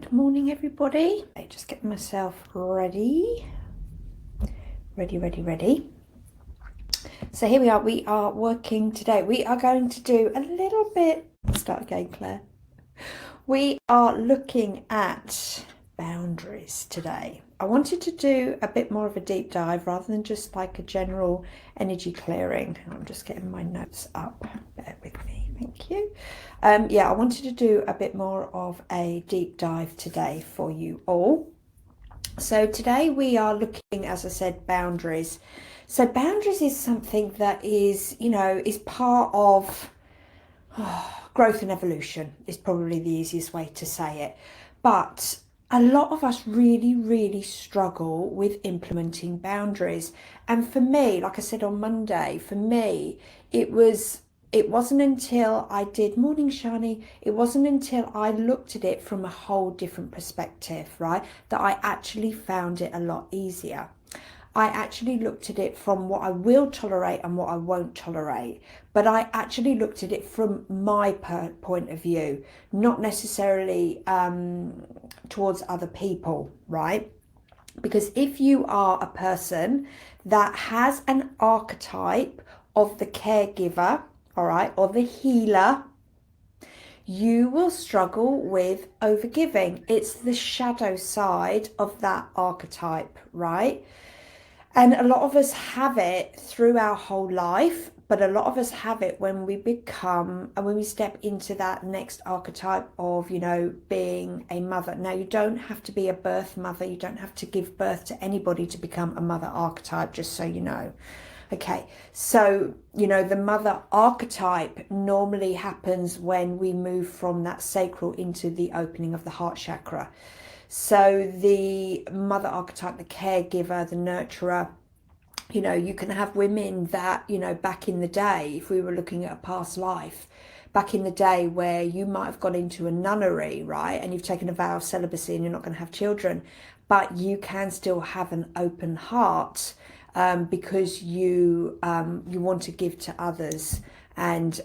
Good morning, everybody. Just getting myself ready. Ready. So here we are. We are working today. We are going to do a little bit. Start again, Claire. We are looking at boundaries today. I wanted to do a bit more of a deep dive rather than just like a general energy clearing. I'm just getting my notes up. Bear with me. Thank you. I wanted to do a bit more of a deep dive today for you all. So today we are looking, as I said, boundaries. So boundaries is something that is, is part of growth and evolution is probably the easiest way to say it. But a lot of us really struggle with implementing boundaries. And for me, like I said on Monday, for me, it wasn't until I did Morning Shani, it wasn't until I looked at it from a whole different perspective, right, that I actually found it a lot easier. I actually looked at it from what I will tolerate and what I won't tolerate. But I actually looked at it from my point of view, not necessarily towards other people, right? Because if you are a person that has an archetype of the caregiver, all right, or the healer, you will struggle with overgiving. It's the shadow side of that archetype, right? And a lot of us have it through our whole life, but a lot of us have it when we become and when we step into that next archetype of, being a mother. Now, you don't have to be a birth mother. You don't have to give birth to anybody to become a mother archetype, just so you know. Okay, so, the mother archetype normally happens when we move from that sacral into the opening of the heart chakra. So the mother archetype, the caregiver, the nurturer, you can have women that, back in the day, if we were looking at a past life, back in the day where you might have gone into a nunnery, right, and you've taken a vow of celibacy and you're not going to have children, but you can still have an open heart because you want to give to others and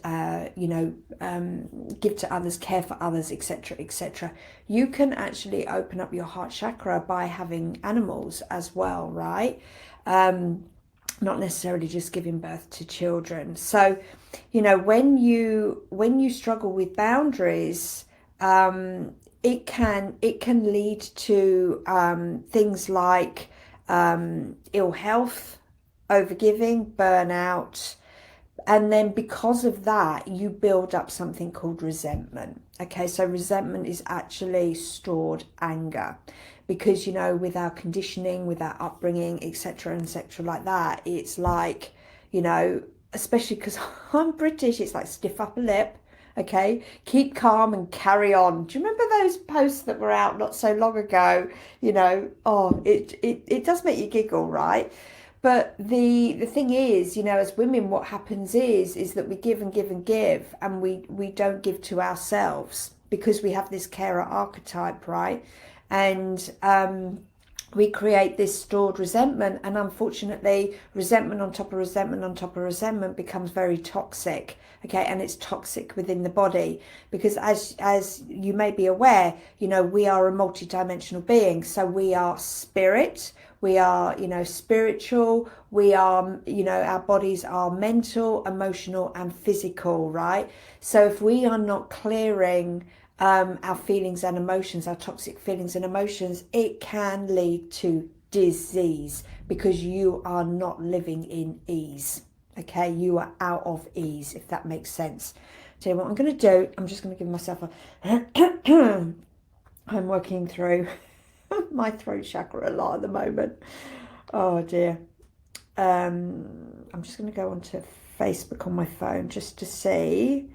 give to others, care for others, etc. You can actually open up your heart chakra by having animals as well, right? Not necessarily just giving birth to children. So when you struggle with boundaries, it can lead to things like ill health, overgiving, burnout. And then because of that, you build up something called resentment. Okay, so resentment is actually stored anger. Because, with our conditioning, with our upbringing, etc. like that, it's like, especially because I'm British, it's like stiff upper lip. Okay, keep calm and carry on. Do you remember those posts that were out not so long ago? It does make you giggle, right? But the thing is, as women, what happens is that we give and give and give, and we don't give to ourselves because we have this carer archetype, right? And we create this stored resentment, and unfortunately, resentment on top of resentment on top of resentment becomes very toxic. Okay, and it's toxic within the body because, as you may be aware, we are a multi-dimensional being. So we are spirit. We are, spiritual. We are, our bodies are mental, emotional, and physical, right? So if we are not clearing our feelings and emotions, our toxic feelings and emotions, it can lead to disease because you are not living in ease. Okay, you are out of ease, if that makes sense. So what I'm going to do, I'm just going to give myself a I'm working through my throat chakra a lot at the moment. Oh dear. I'm just going to go onto Facebook on my phone just to see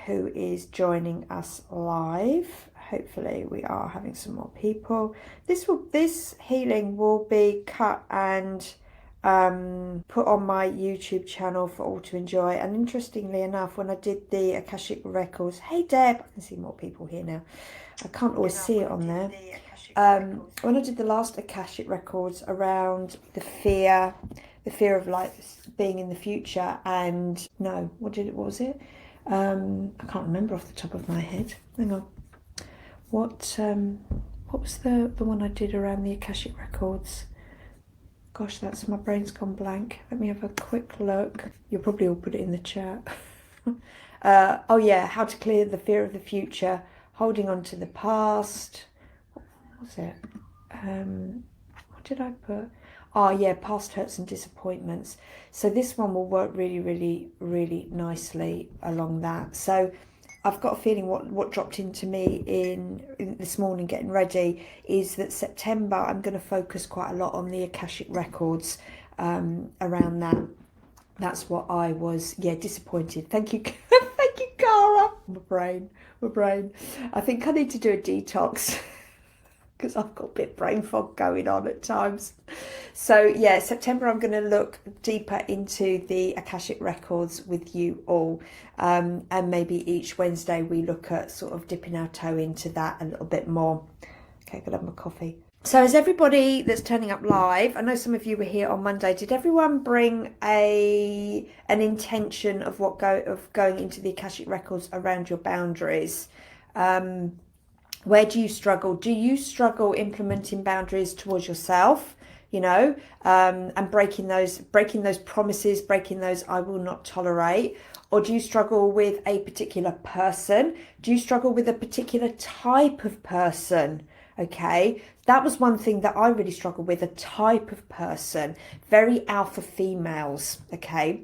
who is joining us live. Hopefully we are having some more people. This healing will be cut and put on my YouTube channel for all to enjoy. And interestingly enough, when I did the Akashic Records, hey Deb, I can see more people here now. I can't always see it on there. When I did the last Akashic Records around the fear of like being in the future, and what was it? I can't remember off the top of my head. Hang on. What was the one I did around the Akashic Records? Gosh, my brain's gone blank. Let me have a quick look. You'll probably all put it in the chat. Oh yeah, how to clear the fear of the future, holding on to the past. What was it? What did I put? Oh yeah, past hurts and disappointments. So this one will work really, really, really nicely along that. So I've got a feeling what dropped into me in this morning getting ready is that September I'm going to focus quite a lot on the Akashic Records around that. That's what I was, disappointed. Thank you, thank you, Cara. My brain. I think I need to do a detox because I've got a bit brain fog going on at times. So yeah, September I'm going to look deeper into the Akashic Records with you all, and maybe each Wednesday we look at sort of dipping our toe into that a little bit more. Okay, gotta have my coffee. So is everybody that's turning up live, I know some of you were here on Monday, did everyone bring an intention of going into the Akashic Records around your boundaries? Where do you struggle? Do you struggle implementing boundaries towards yourself, and breaking those promises, breaking those I will not tolerate? Or do you struggle with a particular person? Do you struggle with a particular type of person? Okay, that was one thing that I really struggled with, a type of person, very alpha females, okay?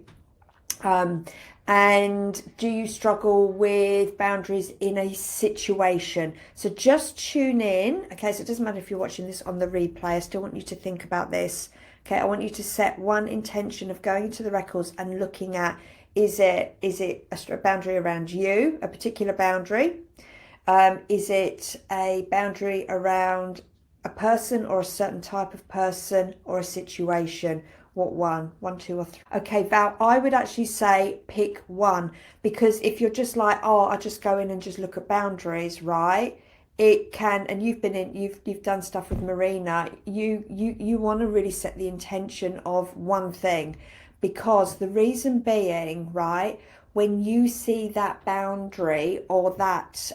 And do you struggle with boundaries in a situation? So just tune in, okay? So it doesn't matter if you're watching this on the replay, I still want you to think about this, okay? I want you to set one intention of going to the records and looking at, is it a boundary around you, a particular boundary? Is it a boundary around a person or a certain type of person or a situation? What one? One, two, or three? Okay, Val, I would actually say pick one, because if you're just like, oh, I just go in and just look at boundaries, right? It can, and you've done stuff with Marina. You want to really set the intention of one thing, because the reason being, right? When you see that boundary or that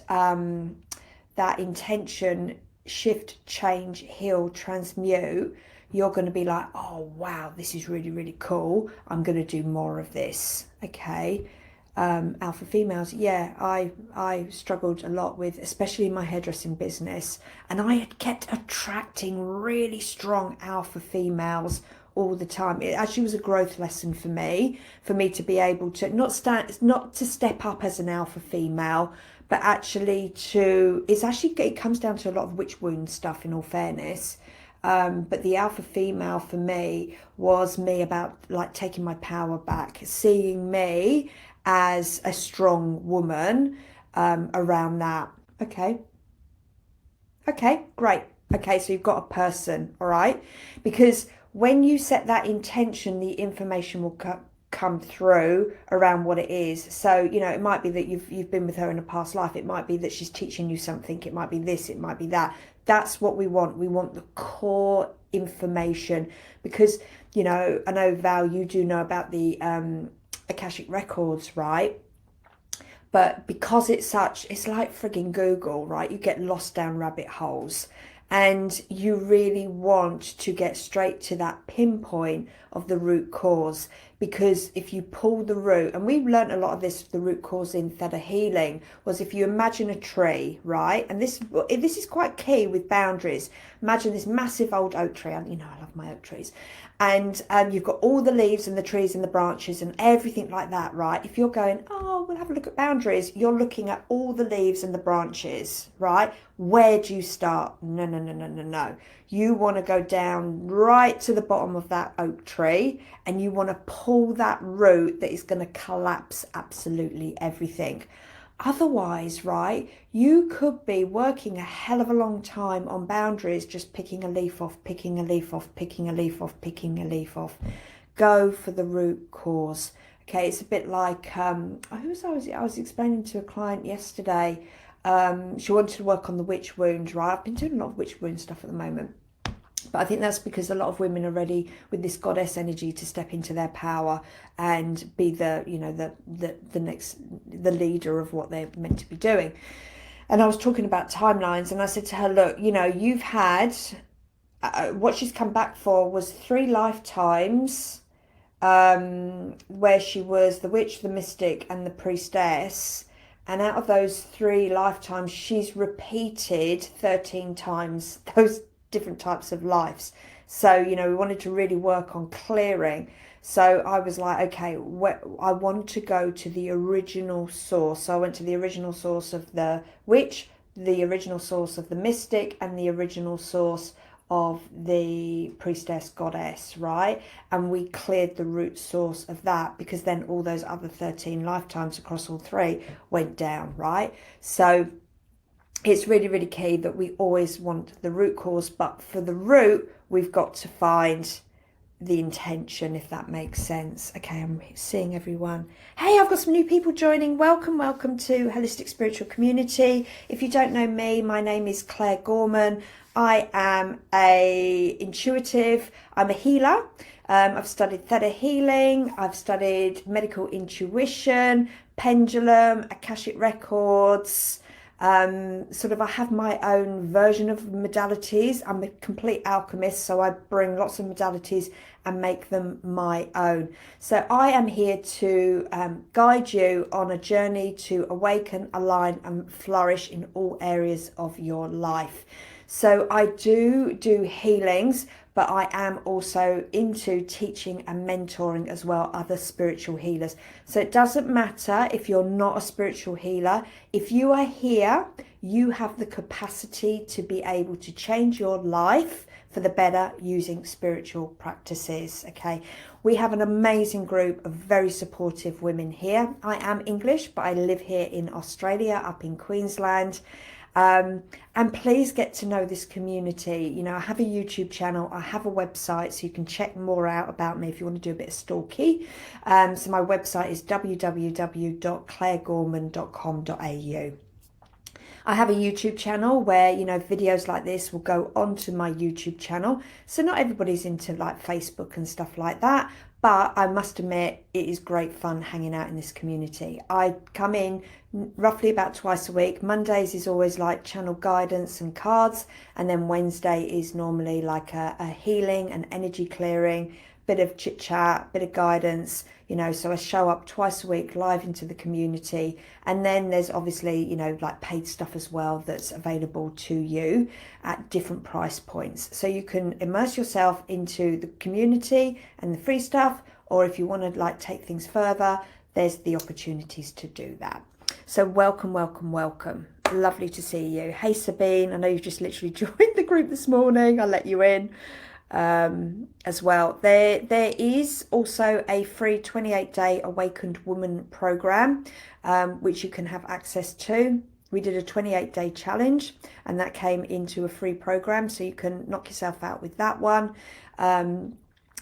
intention shift, change, heal, transmute, you're going to be like, oh wow, this is really, really cool, I'm going to do more of this. Okay. Alpha females, yeah, I struggled a lot with, especially in my hairdressing business, and I had kept attracting really strong alpha females all the time. It actually was a growth lesson for me to be able to not to step up as an alpha female, but actually it comes down to a lot of witch wound stuff, in all fairness. But the alpha female for me was me about like taking my power back, seeing me as a strong woman around that. Okay, great. Okay, so you've got a person, all right? Because when you set that intention, the information will come through around what it is. So, it might be that you've been with her in a past life. It might be that she's teaching you something. It might be this, it might be that. That's what we want. We want the core information, because, I know, Val, you do know about the Akashic Records, right? But because it's like frigging Google, right? You get lost down rabbit holes, and you really want to get straight to that pinpoint of the root cause. Because if you pull the root, and we've learned a lot of this, the root cause in theta healing, was if you imagine a tree, right? And this is quite key with boundaries. Imagine this massive old oak tree. I love my oak trees. And you've got all the leaves and the trees and the branches and everything like that, right? If you're going, oh, we'll have a look at boundaries, you're looking at all the leaves and the branches, right? Where do you start? No. You want to go down right to the bottom of that oak tree, and you want to pull that root that is going to collapse absolutely everything. Otherwise, right, you could be working a hell of a long time on boundaries, just picking a leaf off, picking a leaf off, picking a leaf off, picking a leaf off. Go for the root cause. Okay, it's a bit like, I was explaining to a client yesterday, she wanted to work on the witch wound, right? I've been doing a lot of witch wound stuff at the moment. But I think that's because a lot of women are ready with this goddess energy to step into their power and be the leader of what they're meant to be doing. And I was talking about timelines, and I said to her, look, you know, you've had, what she's come back for was 3 lifetimes, where she was the witch, the mystic, and the priestess. And out of those 3 lifetimes, she's repeated 13 times those different types of lives. So, you know, we wanted to really work on clearing. So I was like, okay, I want to go to the original source. So I went to the original source of the witch, the original source of the mystic, and the original source of the priestess goddess, right? And we cleared the root source of that, because then all those other 13 lifetimes across all 3 went down, right? So it's really, really key that we always want the root cause, but for the root, we've got to find the intention, if that makes sense. Okay, I'm seeing everyone. Hey, I've got some new people joining. Welcome to Holistic Spiritual Community. If you don't know me, my name is Claire Gorman. I am a intuitive. I'm a healer. I've studied theta healing. I've studied medical intuition, pendulum, Akashic Records. Sort of, I have my own version of modalities. I'm a complete alchemist, so I bring lots of modalities and make them my own. So I am here to guide you on a journey to awaken, align, and flourish in all areas of your life. So I do healings, but I am also into teaching and mentoring as well other spiritual healers. So it doesn't matter if you're not a spiritual healer. If you are here, you have the capacity to be able to change your life for the better using spiritual practices. Okay, we have an amazing group of very supportive women here. I am English, but I live here in Australia, up in Queensland. And please get to know this community. You know, I have a YouTube channel, I have a website, so you can check more out about me if you want to do a bit of stalky. So my website is www.clairegorman.com.au. I have a YouTube channel where, you know, videos like this will go onto my YouTube channel. So not everybody's into like Facebook and stuff like that, but I must admit it is great fun hanging out in this community. I come in roughly about twice a week. Mondays is always like channel guidance and cards, and then Wednesday is normally like a healing and energy clearing, bit of chit chat, bit of guidance, you know. So I show up twice a week live into the community, and then there's obviously, you know, like paid stuff as well that's available to you at different price points. So you can immerse yourself into the community and the free stuff, or if you want to like take things further, there's the opportunities to do that. So welcome. Lovely to see you. Hey Sabine, I know you've just literally joined the group this morning. I'll let you in as well. There is also a free 28-day Awakened Woman program, which you can have access to. We did a 28-day challenge, and that came into a free program, so you can knock yourself out with that one.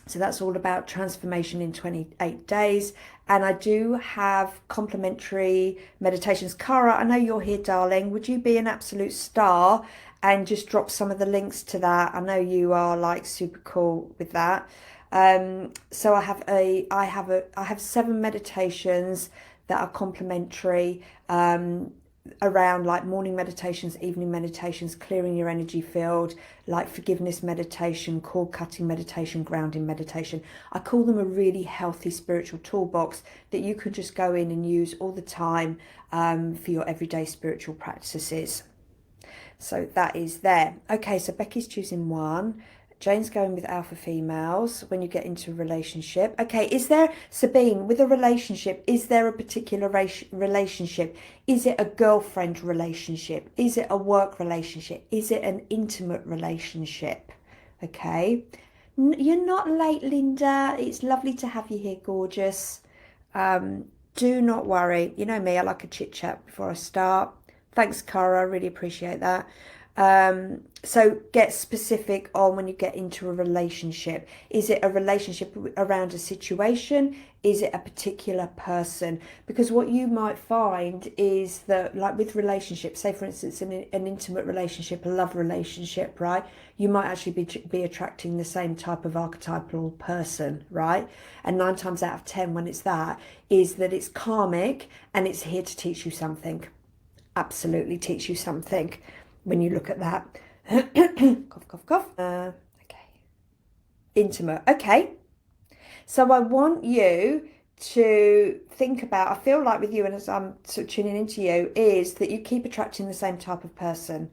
So that's all about transformation in 28 days. And I do have complimentary meditations. Cara, I know you're here, darling. Would you be an absolute star and just drop some of the links to that? I know you are like super cool with that. So I have 7 meditations that are complimentary, around like morning meditations, evening meditations, clearing your energy field, like forgiveness meditation, cord cutting meditation, grounding meditation. I call them a really healthy spiritual toolbox that you can just go in and use all the time for your everyday spiritual practices. So that is there. Okay, so Becky's choosing 1. Jane's going with alpha females when you get into a relationship. Okay, is there, Sabine, with a relationship, is there a particular relationship? Is it a girlfriend relationship? Is it a work relationship? Is it an intimate relationship? Okay. You're not late, Linda. It's lovely to have you here, gorgeous. Do not worry. You know me, I like a chit chat before I start. Thanks, Cara. I really appreciate that. So get specific on when you get into a relationship. Is it a relationship around a situation? Is it a particular person? Because what you might find is that, like with relationships, say for instance an intimate relationship, a love relationship, right? You might actually be attracting the same type of archetypal person, right? And 9 times out of 10 when it's that, is that it's karmic and it's here to teach you something. absolutely teach you something when you look at that. Cough, cough, cough. Okay. Intimate. Okay. So I want you to think about, I feel like with you, and as I'm sort of tuning into you, is that you keep attracting the same type of person.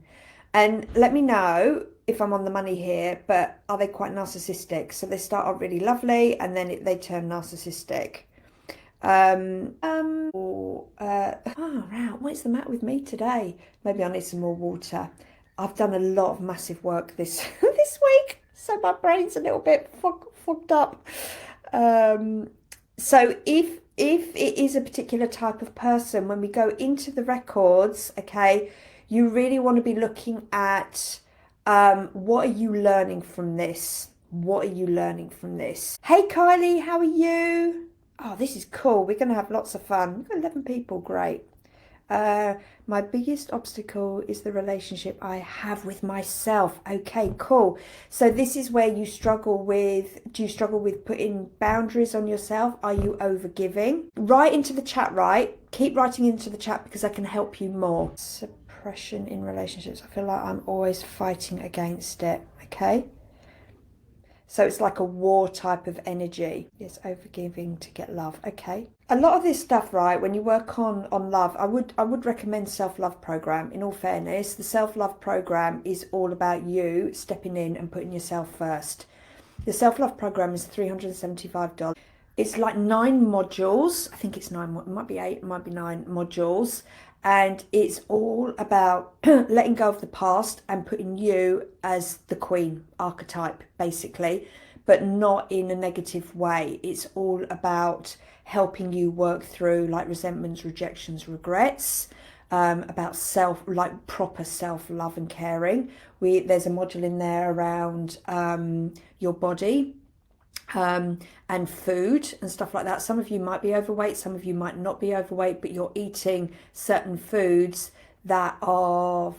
And let me know if I'm on the money here, but are they quite narcissistic? So they start out really lovely and then they turn narcissistic. Oh, wow, what is the matter with me today? Maybe I need some more water. I've done a lot of massive work this this week, so my brain's a little bit fogged up. Um, so if it is a particular type of person, when we go into the records, okay, you really want to be looking at what are you learning from this? What are you learning from this? Hey Kylie, how are you? Oh, this is cool. We're going to have lots of fun. We've got 11 people. Great. Uh, my biggest obstacle is the relationship I have with myself. Okay, cool. So this is where you struggle with, do you struggle with putting boundaries on yourself? Are you overgiving? Write into the chat, right? Keep writing into the chat because I can help you more. Suppression in relationships. I feel like I'm always fighting against it. Okay. So it's like a war type of energy. Yes, overgiving to get love. Okay. A lot of this stuff, right, when you work on love, I would recommend self-love program. In all fairness, the self-love program is all about you stepping in and putting yourself first. The self-love program is $375. It's like 9 modules. I think it's 9, it might be 8, it might be 9 modules. And it's all about letting go of the past and putting you as the queen archetype, basically, but not in a negative way. It's all about helping you work through like resentments, rejections, regrets, about self, like proper self-love and caring. There's a module in there around your body, and food and stuff like that. Some of you might be overweight, some of you might not be overweight, but you're eating certain foods that are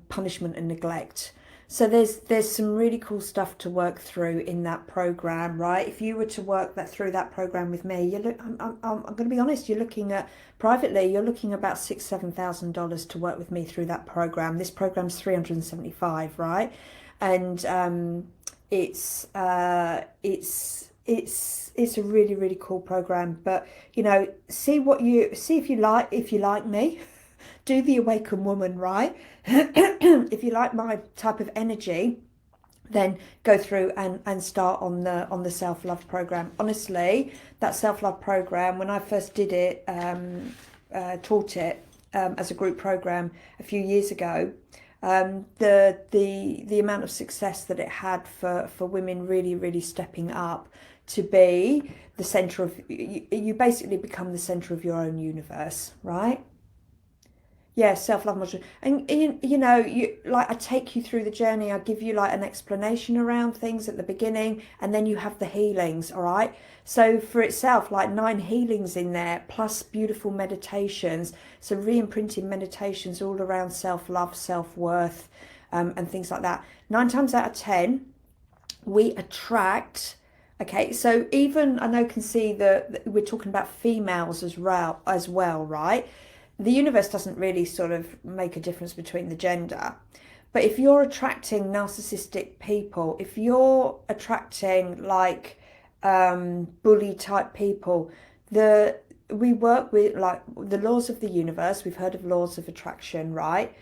punishment and neglect. So there's some really cool stuff to work through in that program, right? If you were to work that through that program with me, I'm going to be honest, you're looking at privately, you're looking at about $6,000-7,000 to work with me through that program. This program's 375, right? And it's a really, really cool program. But you know, see if you like me. Do the awakened woman, right? If you like my type of energy, then go through and start on the self-love program. Honestly, that self-love program, when I first did it, taught it as a group program a few years ago, the amount of success that it had for women really, really stepping up to be the center of, you basically become the center of your own universe, right? Yeah, self-love module. And you know, you like I take you through the journey. I give you like an explanation around things at the beginning, and then you have the healings, all right? So for itself, like 9 healings in there, plus beautiful meditations. So re-imprinting meditations all around self-love, self-worth, and things like that. 9 times out of 10, we attract. Okay, so even I know can see that we're talking about females as well, right? The universe doesn't really sort of make a difference between the gender. But if you're attracting narcissistic people, if you're attracting like bully type people, we work with like the laws of the universe. We've heard of laws of attraction, right?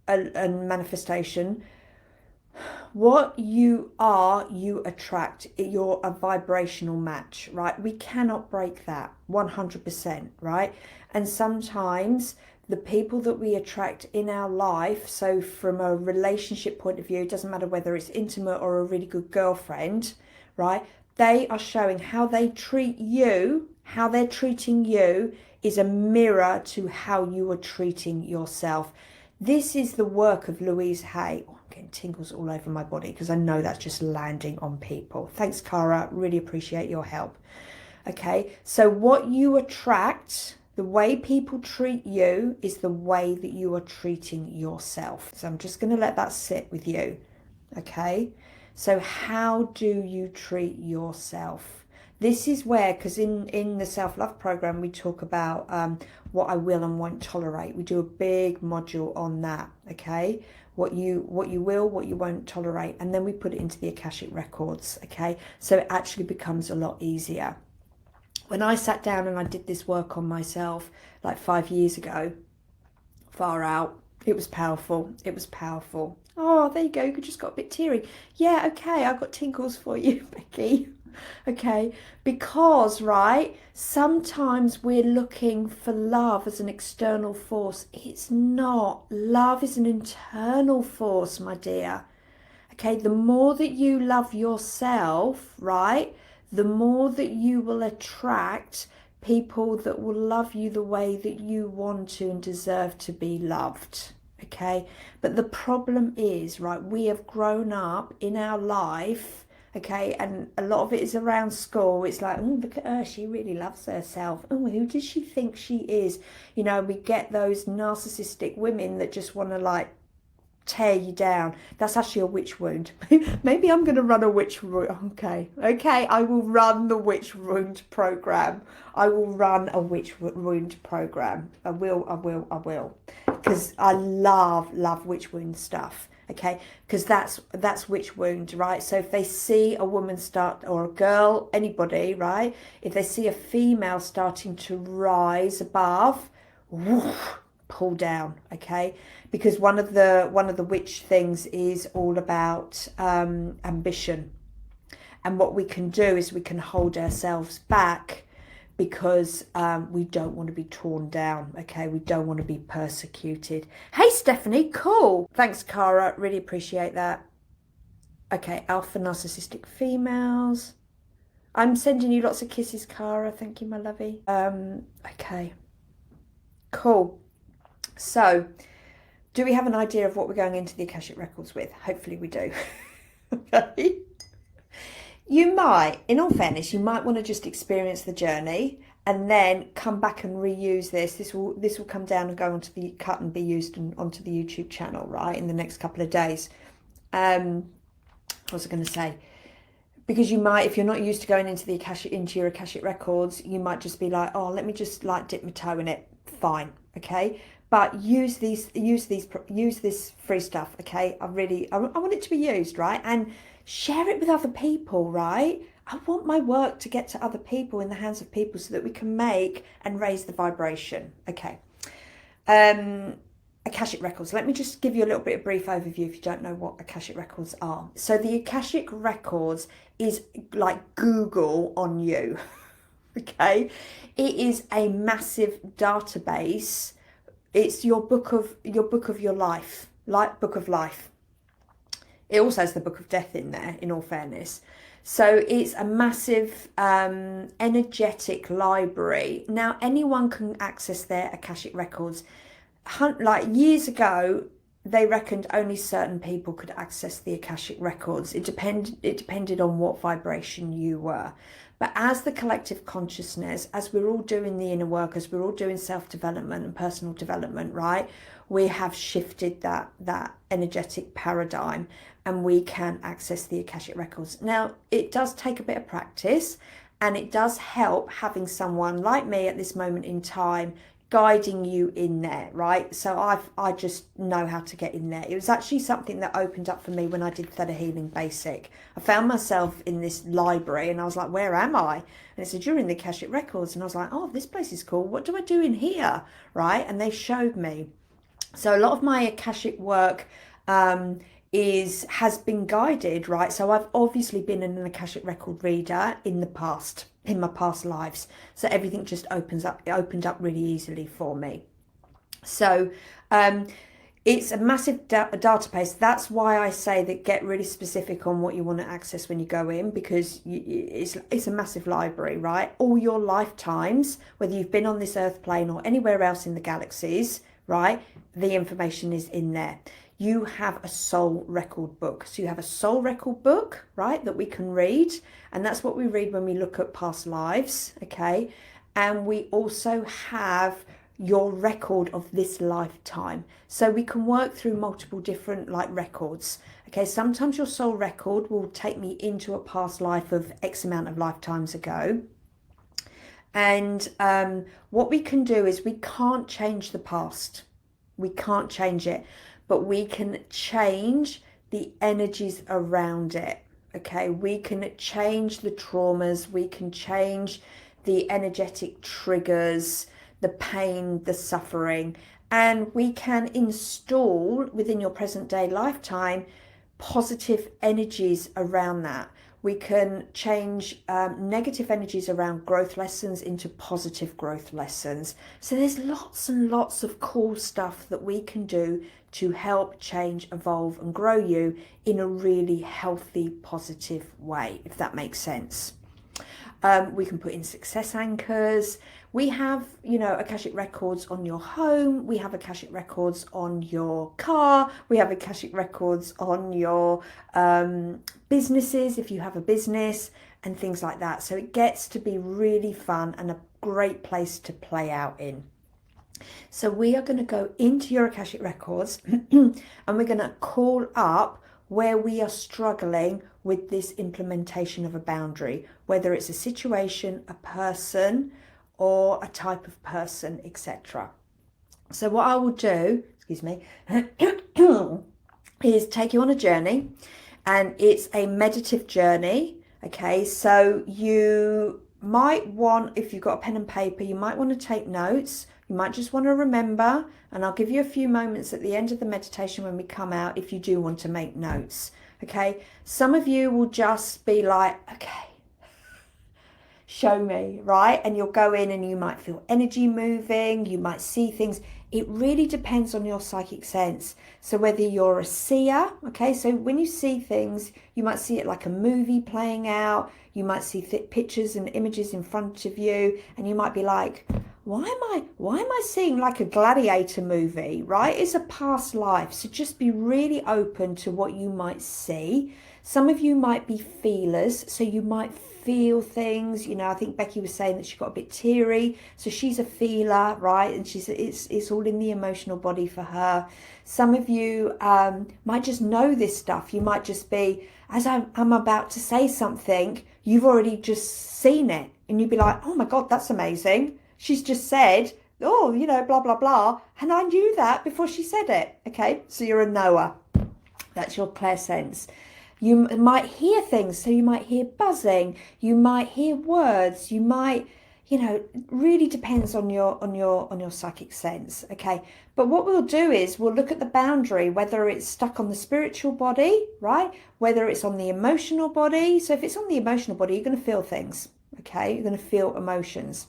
And manifestation. What you are, you attract. You're a vibrational match, right? We cannot break that 100%, right? And sometimes the people that we attract in our life, so from a relationship point of view, it doesn't matter whether it's intimate or a really good girlfriend, right? They are showing how they treat you, how they're treating you is a mirror to how you are treating yourself. This is the work of Louise Hay. Oh, I'm getting tingles all over my body because I know that's just landing on people. Thanks, Cara. Really appreciate your help. Okay, so what you attract, the way people treat you is the way that you are treating yourself. So I'm just going to let that sit with you. Okay, so how do you treat yourself? This is where, because in the self-love program, we talk about what I will and won't tolerate. We do a big module on that, okay? What you will, what you won't tolerate, and then we put it into the Akashic Records, okay? So it actually becomes a lot easier. When I sat down and I did this work on myself like 5 years ago, far out, it was powerful. It was powerful. Oh, there you go. You just got a bit teary. Yeah, okay, I've got tingles for you, Becky. Okay, because, right, sometimes we're looking for love as an external force. It's not. Love is an internal force, my dear. Okay, the more that you love yourself, right, the more that you will attract people that will love you the way that you want to and deserve to be loved. Okay, but the problem is, right, we have grown up in our life, okay, and a lot of it is around school. It's like, oh, look at her, she really loves herself. Oh, who does she think she is? You know, we get those narcissistic women that just want to like tear you down. That's actually a witch wound. Maybe I'm going to run a witch wound. Okay, I will run the witch wound program. I will run a witch wound program. I will, because I love witch wound stuff. Okay, because that's witch wound, right? So if they see a woman start, or a girl, anybody, right, if they see a female starting to rise above, woof, pull down, okay? Because one of the witch things is all about ambition, and what we can do is we can hold ourselves back because we don't want to be torn down, okay? We don't want to be persecuted. Hey, Stephanie, cool. Thanks, Cara, really appreciate that. Okay, alpha narcissistic females. I'm sending you lots of kisses, Cara. Thank you, my lovey. Okay, cool. So, do we have an idea of what we're going into the Akashic Records with? Hopefully we do. Okay. You might, in all fairness, you might want to just experience the journey and then come back and reuse this. This will come down and go onto the cut and be used onto the YouTube channel, right, in the next couple of days. What was I going to say? Because you might, if you're not used to going into your Akashic Records, you might just be like, oh, let me just like dip my toe in it. Fine, okay. But use this free stuff, okay? I want it to be used, right? And share it with other people, right? I want my work to get to other people, in the hands of people, so that we can make and raise the vibration, okay? Akashic Records. Let me just give you a little bit of brief overview if you don't know what Akashic Records are. So the Akashic Records is like Google on you, okay? It is a massive database. It's your book of your life, like book of life. It also has the book of death in there, in all fairness. So it's a massive energetic library. Now anyone can access their Akashic Records. Like years ago, they reckoned only certain people could access the Akashic Records. It depended on what vibration you were. But as the collective consciousness, as we're all doing the inner work, as we're all doing self-development and personal development, right, we have shifted that energetic paradigm, and we can access the Akashic Records. Now, it does take a bit of practice, and it does help having someone like me at this moment in time guiding you in there, right? So I just know how to get in there. It was actually something that opened up for me when I did Theta Healing Basic. I found myself in this library and I was like, where am I? And it said, you're in the Akashic Records. And I was like, oh, this place is cool. What do I do in here? Right? And they showed me. So a lot of my Akashic work has been guided, right? So I've obviously been an Akashic record reader in the past, in my past lives. So everything just opened up really easily for me. So it's a massive database. That's why I say that get really specific on what you want to access when you go in, because it's a massive library, right? All your lifetimes, whether you've been on this earth plane or anywhere else in the galaxies, right? The information is in there. You have a soul record book. So you have a soul record book, right, that we can read. And that's what we read when we look at past lives, okay? And we also have your record of this lifetime. So we can work through multiple different like records. Okay, sometimes your soul record will take me into a past life of X amount of lifetimes ago. And what we can do is we can't change the past. We can't change it, but we can change the energies around it. Okay, we can change the traumas, we can change the energetic triggers, the pain, the suffering, and we can install within your present day lifetime positive energies around that. We can change negative energies around growth lessons into positive growth lessons. So there's lots and lots of cool stuff that we can do to help change, evolve and grow you in a really healthy, positive way, if that makes sense. We can put in success anchors. We have, Akashic Records on your home. We have Akashic Records on your car. We have Akashic Records on your businesses, if you have a business, and things like that. So it gets to be really fun and a great place to play out in. So we are going to go into your Akashic Records and we're going to call up where we are struggling with this implementation of a boundary, whether it's a situation, a person, or a type of person, etc. So what I will do, excuse me, is take you on a journey, and it's a meditative journey. Okay, so you might want, if you've got a pen and paper, you might want to take notes. You might just want to remember, and I'll give you a few moments at the end of the meditation when we come out if you do want to make notes. Okay, some of you will just be like, okay, show me, right? And you'll go in and you might feel energy moving, you might see things. It really depends on your psychic sense. So whether you're a seer, okay, so when you see things, you might see it like a movie playing out, you might see pictures and images in front of you, and you might be like, why am I seeing like a gladiator movie, right? It's a past life. So just be really open to what you might see. Some of you might be feelers, so you might feel things. I think Becky was saying that she got a bit teary, so she's a feeler, right? And it's all in the emotional body for her. Some of you might just know this stuff. You might just be, as I'm about to say something, you've already just seen it, and you'd be like, oh my God, that's amazing. She's just said, oh, blah, blah, blah. And I knew that before she said it. Okay, so you're a knower. That's your clairsense. You might hear things. So you might hear buzzing. You might hear words. You might, really depends on your psychic sense. Okay, but what we'll do is we'll look at the boundary, whether it's stuck on the spiritual body, right? Whether it's on the emotional body. So if it's on the emotional body, you're going to feel things. Okay, you're going to feel emotions.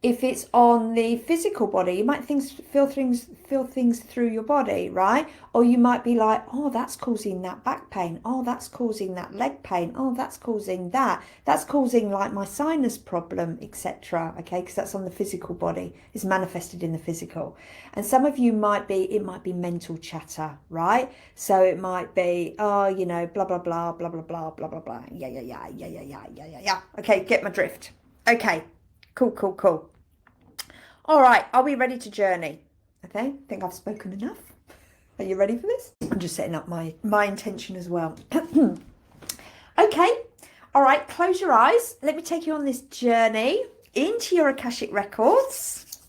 If it's on the physical body, you might feel things through your body, right? Or you might be like, oh, that's causing that back pain. Oh, that's causing that leg pain. Oh, that's causing that. That's causing like my sinus problem, etc. Okay, because that's on the physical body. It's manifested in the physical. And some of you it might be mental chatter, right? So it might be, oh, blah, blah, blah, blah, blah, blah, blah, blah, blah. Yeah. Okay, get my drift. Okay, cool. All right, are we ready to journey? Okay, I think I've spoken enough. Are you ready for this? I'm just setting up my intention as well. Okay, all right, close your eyes. Let me take you on this journey into your Akashic Records.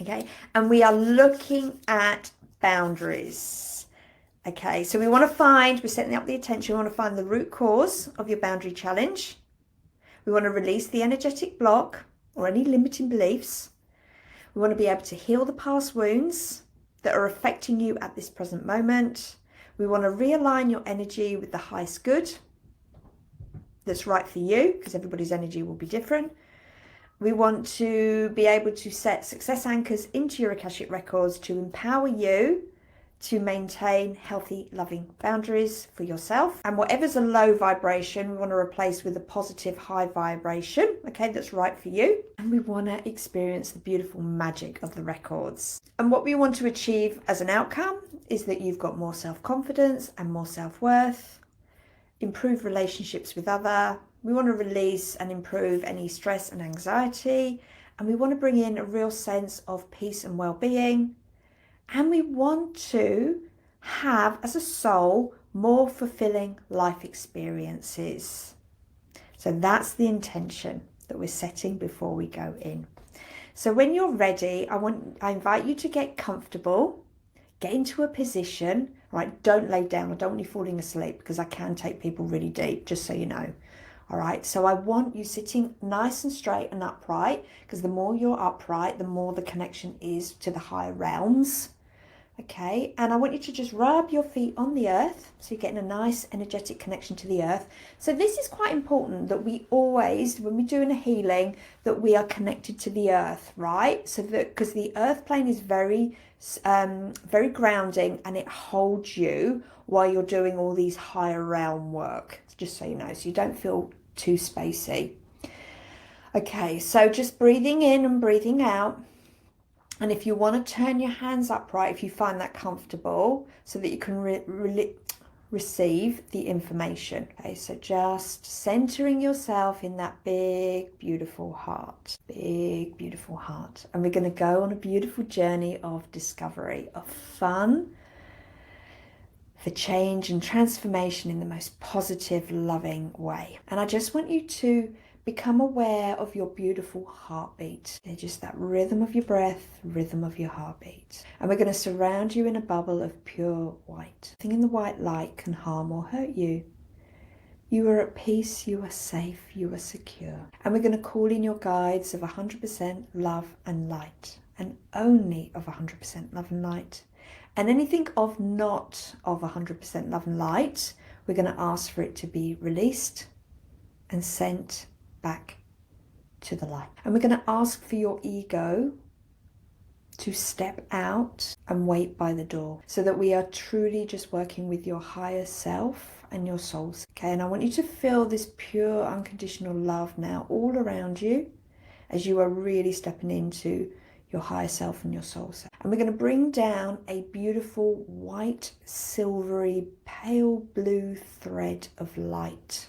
Okay, and we are looking at boundaries. Okay, so we're setting up the attention, we want to find the root cause of your boundary challenge. We want to release the energetic block or any limiting beliefs. We want to be able to heal the past wounds that are affecting you at this present moment. We want to realign your energy with the highest good that's right for you, because everybody's energy will be different. We want to be able to set success anchors into your Akashic Records to empower you to maintain healthy, loving boundaries for yourself. And whatever's a low vibration, we want to replace with a positive high vibration, okay, that's right for you. And we want to experience the beautiful magic of the records. And what we want to achieve as an outcome is that you've got more self-confidence and more self-worth, improved relationships with others. We want to release and improve any stress and anxiety. and we want to bring in a real sense of peace and well-being, and we want to have, as a soul, more fulfilling life experiences. So that's the intention that we're setting before we go in. So when you're ready, I invite you to get comfortable, get into a position, right? Don't lay down. I don't want you falling asleep, because I can take people really deep, just so you know. All right, so I want you sitting nice and straight and upright, because the more you're upright, the more the connection is to the higher realms. Okay, and I want you to just rub your feet on the earth, so you're getting a nice energetic connection to the earth. So this is quite important, that we always, when we're doing a healing, that we are connected to the earth, right? So that, because the earth plane is very grounding, and it holds you while you're doing all these higher realm work, just so you know, so you don't feel too spacey. Okay, so just breathing in and breathing out. And if you want to turn your hands upright, if you find that comfortable, so that you can receive the information. Okay, so just centering yourself in that big, beautiful heart. Big, beautiful heart. And we're going to go on a beautiful journey of discovery, of fun, for change and transformation in the most positive, loving way. And I just want you to become aware of your beautiful heartbeat. Just that rhythm of your breath, rhythm of your heartbeat. And we're going to surround you in a bubble of pure white. Nothing in the white light can harm or hurt you. You are at peace, you are safe, you are secure. And we're going to call in your guides of 100% love and light, and only of 100% love and light. And anything of not of 100% love and light, we're going to ask for it to be released and sent back to the light. And we're going to ask for your ego to step out and wait by the door, so that we are truly just working with your higher self and your souls. Okay, and I want you to feel this pure unconditional love now all around you, as you are really stepping into your higher self and your soul self. And we're going to bring down a beautiful white, silvery, pale blue thread of light.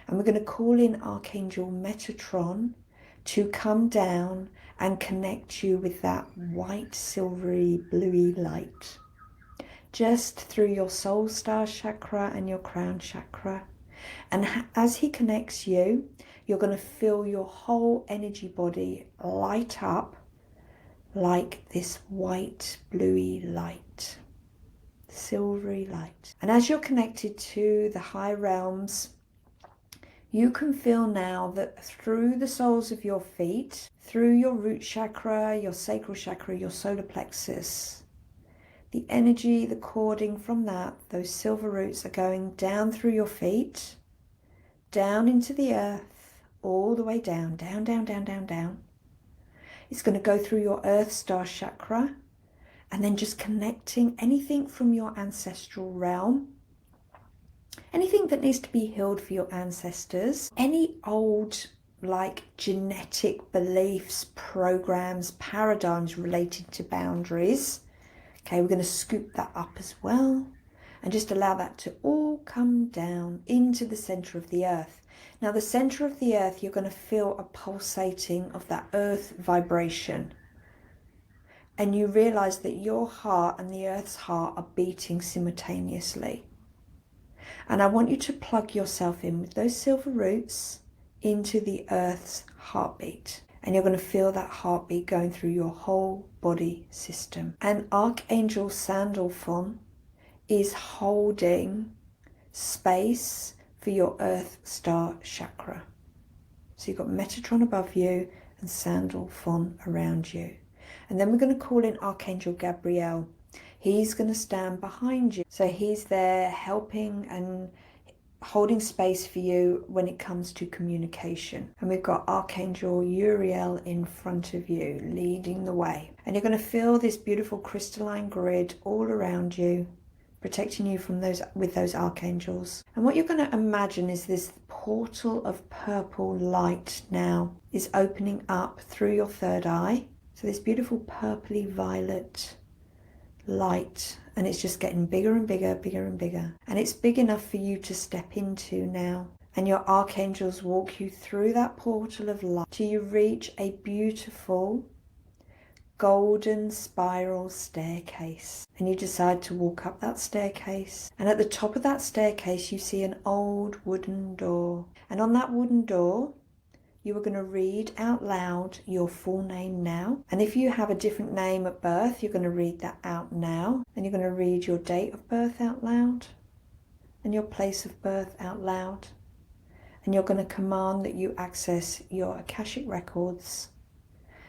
And we're going to call in Archangel Metatron to come down and connect you with that white, silvery, bluey light, just through your soul star chakra and your crown chakra. And as he connects you, you're going to feel your whole energy body light up like this white, bluey light, silvery light. And as you're connected to the high realms, you can feel now that through the soles of your feet, through your root chakra, your sacral chakra, your solar plexus, the energy, the cording from that, those silver roots are going down through your feet, down into the earth, all the way down, down, down, down, down, down. It's going to go through your earth star chakra, and then just connecting anything from your ancestral realm, anything that needs to be healed for your ancestors, any old like genetic beliefs, programs, paradigms related to boundaries. Okay, we're going to scoop that up as well, and just allow that to all come down into the center of the earth. Now, the center of the earth, you're going to feel a pulsating of that earth vibration. And you realize that your heart and the earth's heart are beating simultaneously. And I want you to plug yourself in with those silver roots into the earth's heartbeat. And you're going to feel that heartbeat going through your whole body system. And Archangel Sandalphon is holding space for your earth star chakra. So you've got Metatron above you and Sandalphon around you. And then we're going to call in Archangel Gabriel. He's going to stand behind you. So he's there helping and holding space for you when it comes to communication. And we've got Archangel Uriel in front of you, leading the way. And you're going to feel this beautiful crystalline grid all around you, protecting you from those archangels. And what you're going to imagine is this portal of purple light now is opening up through your third eye. So this beautiful purpley violet light, and it's just getting bigger and bigger, bigger and bigger. And it's big enough for you to step into now. And your archangels walk you through that portal of light till you reach a beautiful golden spiral staircase. And you decide to walk up that staircase. And at the top of that staircase, you see an old wooden door. And on that wooden door, you are going to read out loud your full name now. And if you have a different name at birth, you're going to read that out now. And you're going to read your date of birth out loud and your place of birth out loud. And you're going to command that you access your Akashic Records.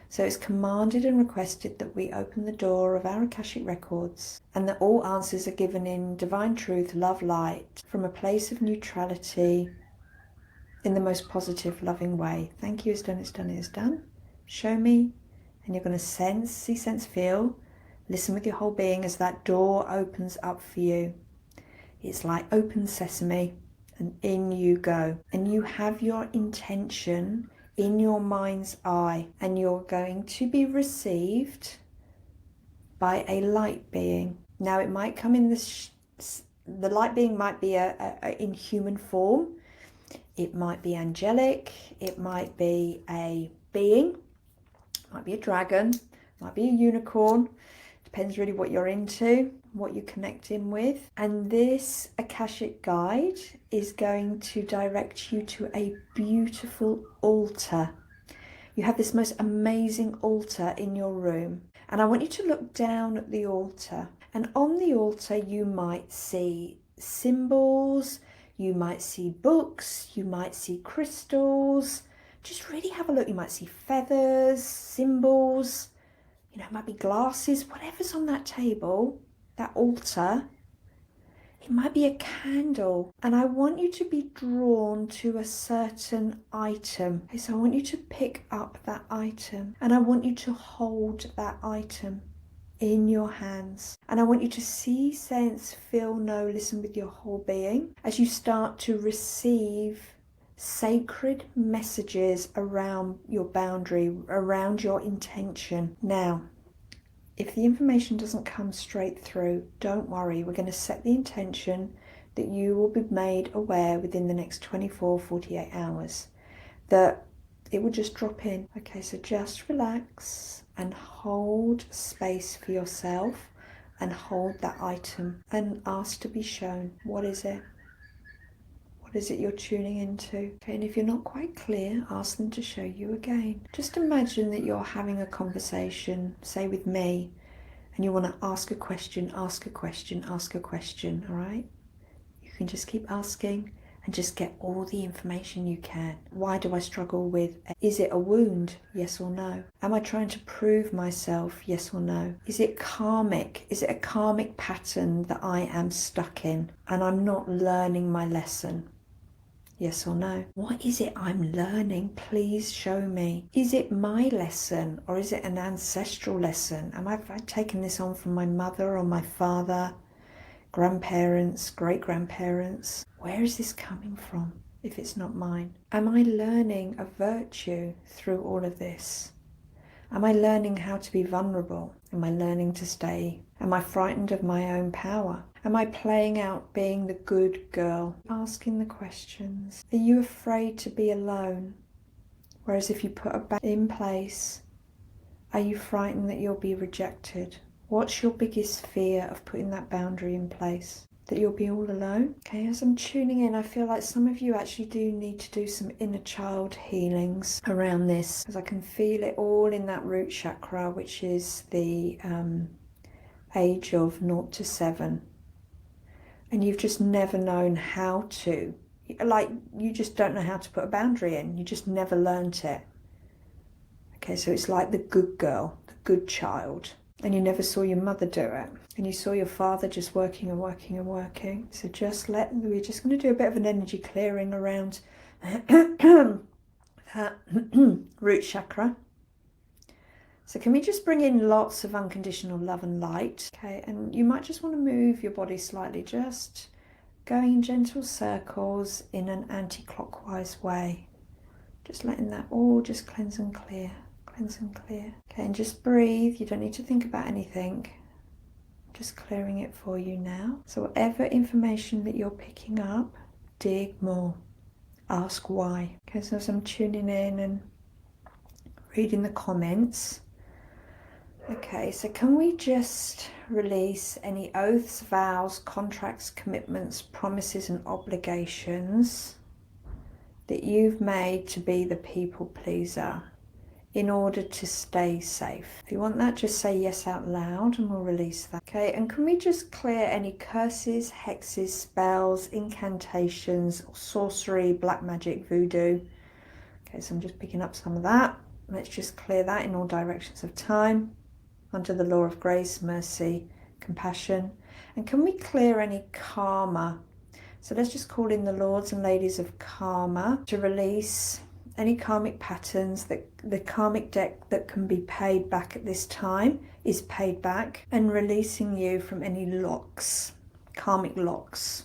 So it's commanded and requested that we open the door of our Akashic Records and that all answers are given in divine truth, love, light, from a place of neutrality in the most positive, loving way. Thank you, it's done, it's done, it is done. Show me. And you're going to sense, see, sense, feel, listen with your whole being as that door opens up for you. It's like open sesame. And in you go. And you have your intention in your mind's eye. And you're going to be received by a light being. Now it might come in the light being might be in human form. It might be angelic. It might be a being. It might be a dragon. It might be a unicorn. Depends really what you're into, what you connect in with. And this Akashic guide is going to direct you to a beautiful altar. You have this most amazing altar in your room. And I want you to look down at the altar. And on the altar you might see symbols, you might see books, you might see crystals. Just really have a look. You might see feathers, symbols. You know, it might be glasses, whatever's on that table, that altar. It might be a candle. And I want you to be drawn to a certain item. Okay, so I want you to pick up that item. And I want you to hold that item in your hands. And I want you to see, sense, feel, know, listen with your whole being as you start to receive sacred messages around your boundary, around your intention. Now, if the information doesn't come straight through, don't worry. We're going to set the intention that you will be made aware within the next 24, 48 hours, that it will just drop in. Okay, so just relax and hold space for yourself and hold that item and ask to be shown. What is it? What is it you're tuning into? Okay, and if you're not quite clear, ask them to show you again. Just imagine that you're having a conversation, say with me, and you want to ask a question, ask a question, ask a question, all right? You can just keep asking and just get all the information you can. Why do I struggle with? Is it a wound? Yes or no? Am I trying to prove myself? Yes or no? Is it karmic? Is it a karmic pattern that I am stuck in and I'm not learning my lesson? Yes or no? What is it I'm learning? Please show me. Is it my lesson or is it an ancestral lesson? Have I taken this on from my mother or my father, grandparents, great-grandparents? Where is this coming from if it's not mine? Am I learning a virtue through all of this? Am I learning how to be vulnerable? Am I learning to stay? Am I frightened of my own power? Am I playing out being the good girl? Asking the questions. Are you afraid to be alone? Whereas if you put a boundary in place, are you frightened that you'll be rejected? What's your biggest fear of putting that boundary in place? That you'll be all alone? Okay, as I'm tuning in, I feel like some of you actually do need to do some inner child healings around this, because I can feel it all in that root chakra, which is the age of 0 to 7. And you've just never known how to, like, you just don't know how to put a boundary in. You just never learnt it. Okay, so it's like the good girl, the good child. And you never saw your mother do it. And you saw your father just working and working and working. So we're just going to do a bit of an energy clearing around that root chakra. So can we just bring in lots of unconditional love and light? Okay, and you might just want to move your body slightly, just going in gentle circles in an anti-clockwise way. Just letting that all just cleanse and clear. Cleanse and clear. Okay, and just breathe. You don't need to think about anything. Just clearing it for you now. So whatever information that you're picking up, dig more. ask why. Okay, so as I'm tuning in and reading the comments. Okay, so can we just release any oaths, vows, contracts, commitments, promises and obligations that you've made to be the people pleaser in order to stay safe? If you want that, just say yes out loud and we'll release that. Okay, and can we just clear any curses, hexes, spells, incantations, sorcery, black magic, voodoo? Okay, so I'm just picking up some of that. Let's just clear that in all directions of time, under the law of grace, mercy, compassion. And can we clear any karma? So let's just call in the lords and ladies of karma to release any karmic patterns, that the karmic debt that can be paid back at this time is paid back, and releasing you from any locks, karmic locks.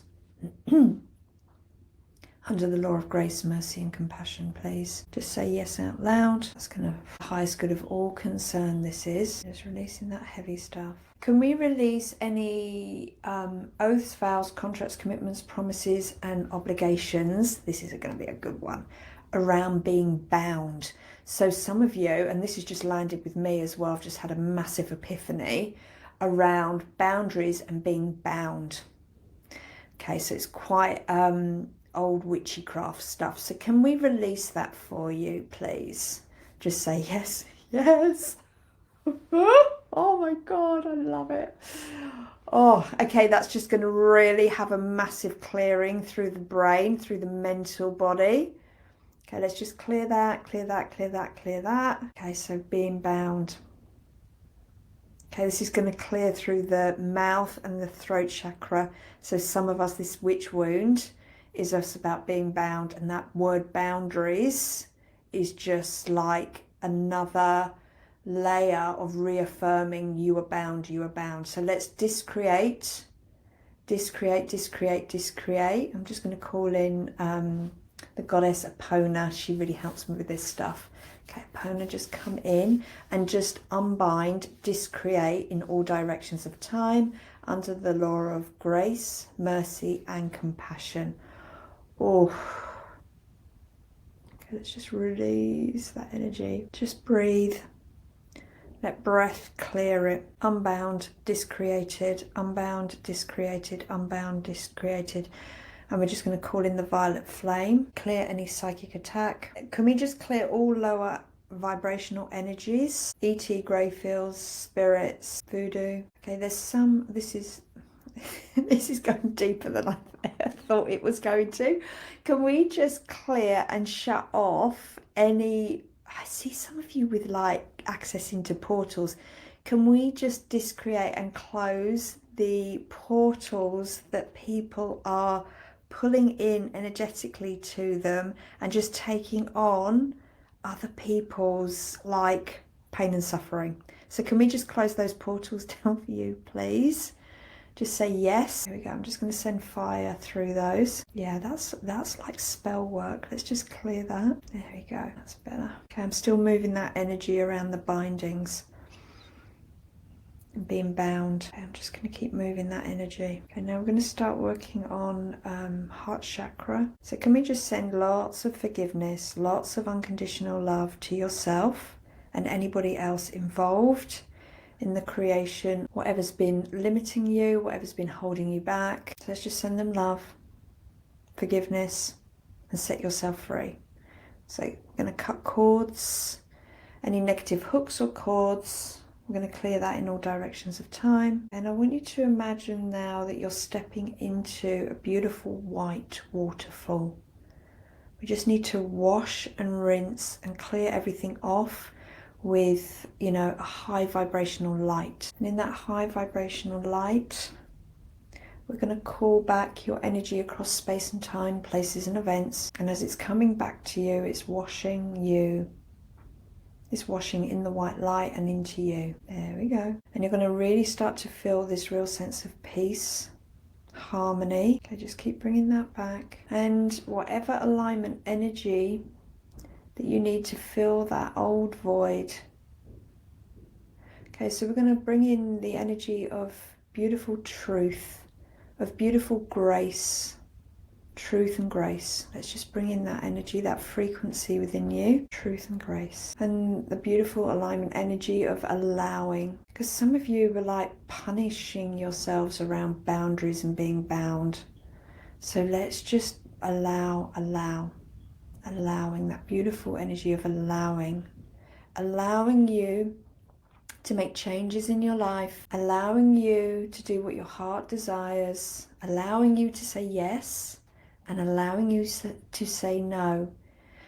Under the law of grace, mercy and compassion, please. Just say yes out loud. That's kind of the highest good of all concerned, this is. Just releasing that heavy stuff. Can we release any oaths, vows, contracts, commitments, promises and obligations? This is going to be a good one. Around being bound. So some of you, and this has just landed with me as well, I've just had a massive epiphany around boundaries and being bound. Okay, so it's quite old witchcraft stuff. So can we release that for you, please? Just say yes, yes. Oh my God, I love it. Oh, okay, that's just going to really have a massive clearing through the brain, through the mental body. Okay, let's just clear that, clear that, clear that, clear that. Okay, so being bound. Okay, this is going to clear through the mouth and the throat chakra. So some of us, this witch wound is us about being bound, and that word boundaries is just like another layer of reaffirming you are bound, you are bound. So let's discreate, discreate, discreate, discreate. I'm just going to call in the goddess Epona. She really helps me with this stuff. Okay, Epona, just come in and just unbind, discreate in all directions of time under the law of grace, mercy and compassion. Oh, okay, let's just release that energy. Just breathe. Let breath clear it. Unbound, discreated, unbound, discreated, unbound, discreated. And we're just going to call in the violet flame. Clear any psychic attack. Can we just clear all lower vibrational energies? ET, grey fields, spirits, voodoo. Okay, there's some, this is this is going deeper than I thought it was going to. Can we just clear and shut off any, I see some of you with like access into portals. Can we just discreate and close the portals that people are pulling in energetically to them and just taking on other people's like pain and suffering? So can we just close those portals down for you, please? Just say yes. Here we go. I'm just going to send fire through those. Yeah, that's like spell work. Let's just clear that. There we go. That's better. Okay, I'm still moving that energy around the bindings and being bound. Okay, I'm just going to keep moving that energy. Okay, now we're going to start working on heart chakra. So can we just send lots of forgiveness, lots of unconditional love to yourself and anybody else involved in the creation, whatever's been limiting you, whatever's been holding you back. So let's just send them love, forgiveness, and set yourself free. So we're going to cut cords, any negative hooks or cords. We're going to clear that in all directions of time. And I want you to imagine now that you're stepping into a beautiful white waterfall. We just need to wash and rinse and clear everything off with, you know, a high vibrational light. And in that high vibrational light, we're going to call back your energy across space and time, places and events. And as it's coming back to you, it's washing you. It's washing in the white light and into you. There we go. And you're going to really start to feel this real sense of peace, harmony. Okay, just keep bringing that back. And whatever alignment energy that you need to fill that old void. Okay, so we're going to bring in the energy of beautiful truth, of beautiful grace, truth and grace. Let's just bring in that energy, that frequency within you, truth and grace. And the beautiful alignment energy of allowing. Because some of you were like punishing yourselves around boundaries and being bound. So let's just allowing that beautiful energy of allowing you to make changes in your life, allowing you to do what your heart desires, allowing you to say yes, and allowing you to say no.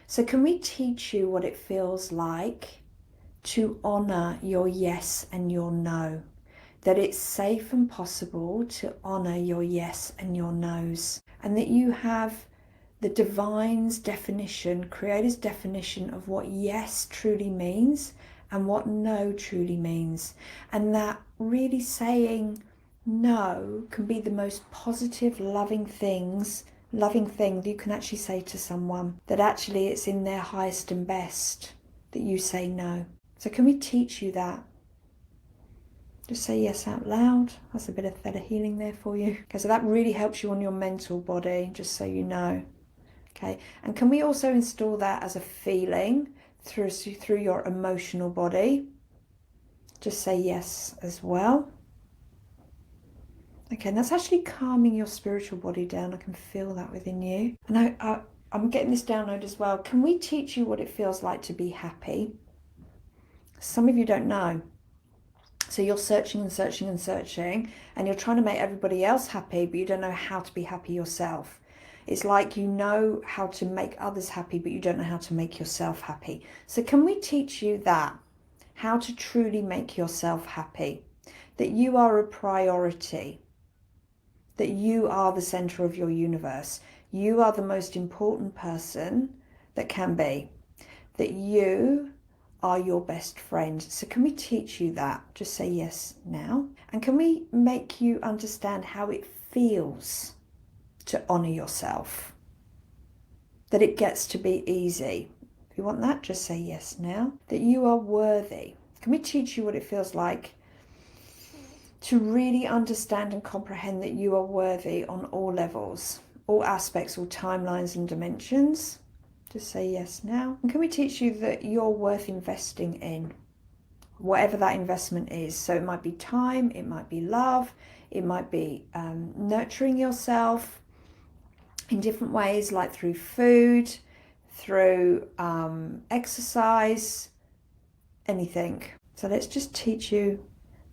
So can we teach you what it feels like to honor your yes and your no? That it's safe and possible to honor your yes and your no's, and that you have the divine's definition, creator's definition of what yes truly means and what no truly means. And that really saying no can be the most positive, loving thing that you can actually say to someone, that actually it's in their highest and best that you say no. So can we teach you that? Just say yes out loud. That's a bit of theta healing there for you. Okay, so that really helps you on your mental body, just so you know. Okay, and can we also install that as a feeling through your emotional body? Just say yes as well. Okay, and that's actually calming your spiritual body down. I can feel that within you. And I'm getting this download as well. Can we teach you what it feels like to be happy? Some of you don't know. So you're searching and searching and searching, and you're trying to make everybody else happy, but you don't know how to be happy yourself. It's like you know how to make others happy, but you don't know how to make yourself happy. So can we teach you that? How to truly make yourself happy? That you are a priority. That you are the center of your universe. You are the most important person that can be. That you are your best friend. So can we teach you that? Just say yes now. And can we make you understand how it feels to honor yourself? That it gets to be easy. If you want that, just say yes now. That you are worthy. Can we teach you what it feels like to really understand and comprehend that you are worthy on all levels, all aspects, all timelines and dimensions? Just say yes now. And can we teach you that you're worth investing in, whatever that investment is? So it might be time, it might be love, it might be nurturing yourself in different ways, like through food, through exercise, anything. So let's just teach you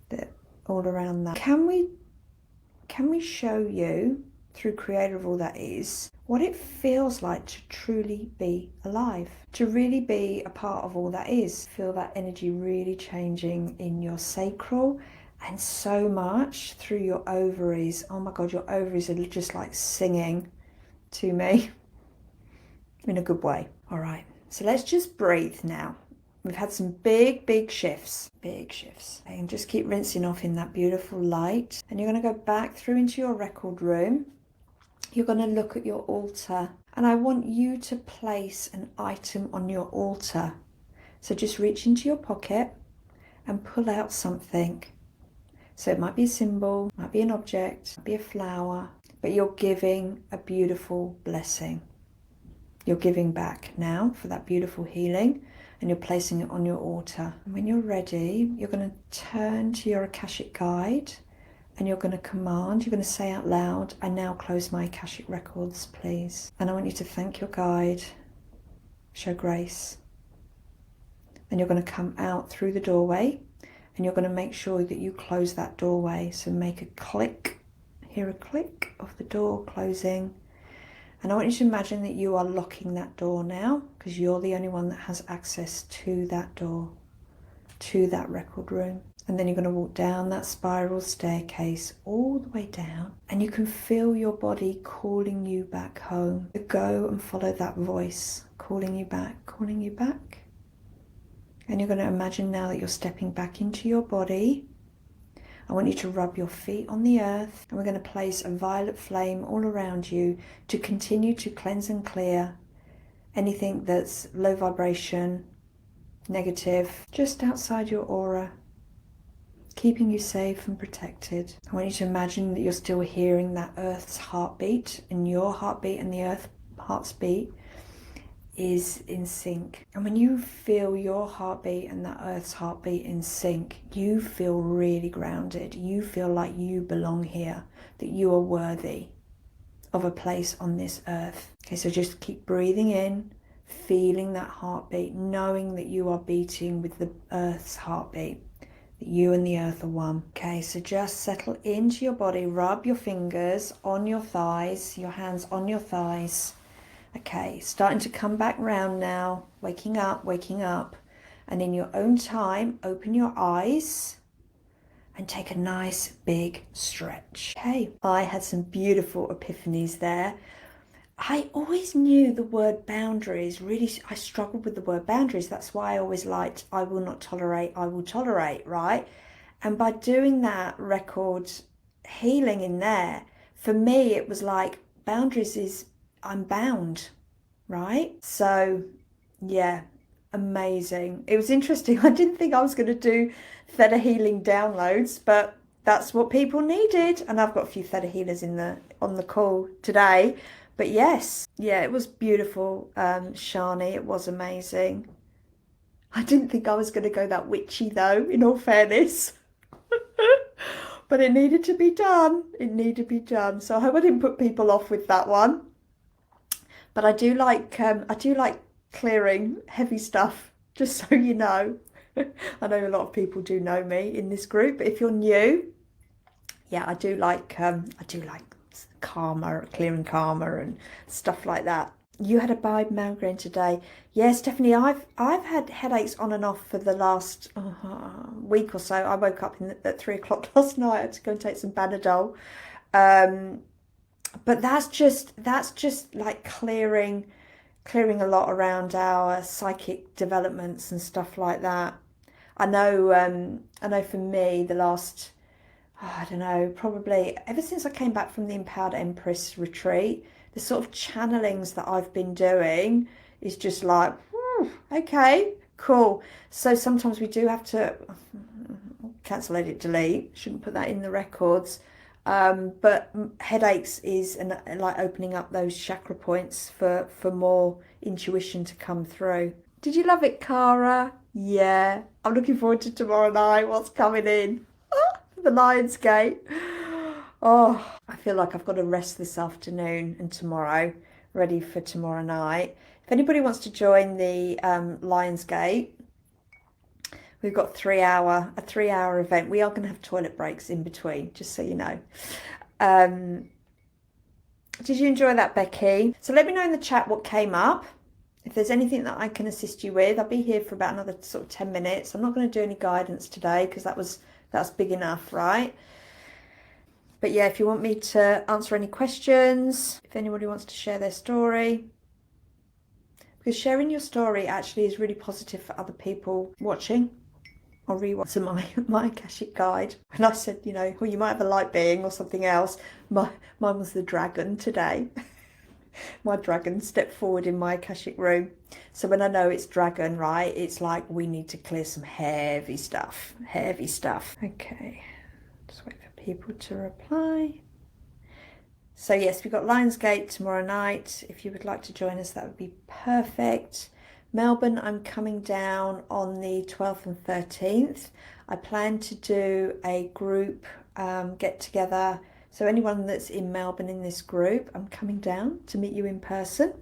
that all around that. Can we show you, through creator of all that is, what it feels like to truly be alive, to really be a part of all that is? Feel that energy really changing in your sacral and so much through your ovaries. Oh my God, your ovaries are just like singing to me in a good way. All right, so let's just breathe now. We've had some big shifts, and just keep rinsing off in that beautiful light. And you're going to go back through into your record room. You're going to look at your altar, and I want you to place an item on your altar. So just reach into your pocket and pull out something. So it might be a symbol, might be an object, might be a flower, but you're giving a beautiful blessing. You're giving back now for that beautiful healing, and you're placing it on your altar. And when you're ready, you're going to turn to your Akashic guide, and you're going to say out loud, I now close my Akashic records, please. And I want you to thank your guide, show grace. And you're going to come out through the doorway, and you're going to make sure that you close that doorway. So make a click, hear a click of the door closing. And I want you to imagine that you are locking that door now, because you're the only one that has access to that door, to that record room. And then you're going to walk down that spiral staircase all the way down, and you can feel your body calling you back home. Go and follow that voice calling you back, calling you back. And you're going to imagine now that you're stepping back into your body. I want you to rub your feet on the earth, and we're going to place a violet flame all around you to continue to cleanse and clear anything that's low vibration, negative, just outside your aura. keeping you safe and protected. I want you to imagine that you're still hearing that Earth's heartbeat, and your heartbeat and the Earth's heartbeat is in sync. And when you feel your heartbeat and that Earth's heartbeat in sync, you feel really grounded. You feel like you belong here, that you are worthy of a place on this earth. Okay, so just keep breathing in, feeling that heartbeat, knowing that you are beating with the Earth's heartbeat, that you and the earth are one. Okay, so just settle into your body, rub your fingers on your thighs, your hands on your thighs. Okay, starting to come back round now, waking up, and in your own time, open your eyes and take a nice big stretch. Okay, I had some beautiful epiphanies there. I always knew the word boundaries, really, I struggled with the word boundaries. That's why I always liked I will not tolerate, I will tolerate, right? And by doing that record healing in there, for me, it was like boundaries is I'm bound, right? So yeah, amazing. It was interesting. I didn't think I was going to do theta healing downloads, but that's what people needed. And I've got a few theta healers on the call today. But yes, yeah, it was beautiful, Shani. It was amazing. I didn't think I was going to go that witchy though, in all fairness. But it needed to be done. It needed to be done. So I hope I didn't put people off with that one. But I do like clearing heavy stuff, just so you know. I know a lot of people do know me in this group, but if you're new, yeah, I do like karma, clearing karma and stuff like that. You had a bad migraine today. Yes, Stephanie, I've had headaches on and off for the last week or so. I woke up at 3 o'clock last night. I had to go and take some Panadol. But that's just like clearing a lot around our psychic developments and stuff like that. I know for me the last I don't know, probably ever since I came back from the Empowered Empress retreat, the sort of channelings that I've been doing is just like, okay, cool. So sometimes we do have to cancel, edit, delete. Shouldn't put that in the records. But headaches is like opening up those chakra points for more intuition to come through. Did you love it, Cara? Yeah, I'm looking forward to tomorrow night. What's coming in? The Lionsgate. Oh, I feel like I've got to rest this afternoon and tomorrow, ready for tomorrow night. If anybody wants to join the Lionsgate, we've got a 3-hour event. We are going to have toilet breaks in between, just so you know. Did you enjoy that, Becky? So let me know in the chat what came up. If there's anything that I can assist you with, I'll be here for about another sort of 10 minutes. I'm not going to do any guidance today because that's big enough, right? But yeah, if you want me to answer any questions, if anybody wants to share their story, because sharing your story actually is really positive for other people watching or rewatching my Akashic guide. And I said, you know, well, you might have a light being or something else. Mine was the dragon today. My dragon stepped forward in my Akashic room. So when I know it's dragon, right, it's like we need to clear some heavy stuff. Okay, just wait for people to reply. So yes, we've got Lionsgate tomorrow night. If you would like to join us, that would be perfect. Melbourne, I'm coming down on the 12th and 13th. I plan to do a group get together. So anyone that's in Melbourne in this group, I'm coming down to meet you in person.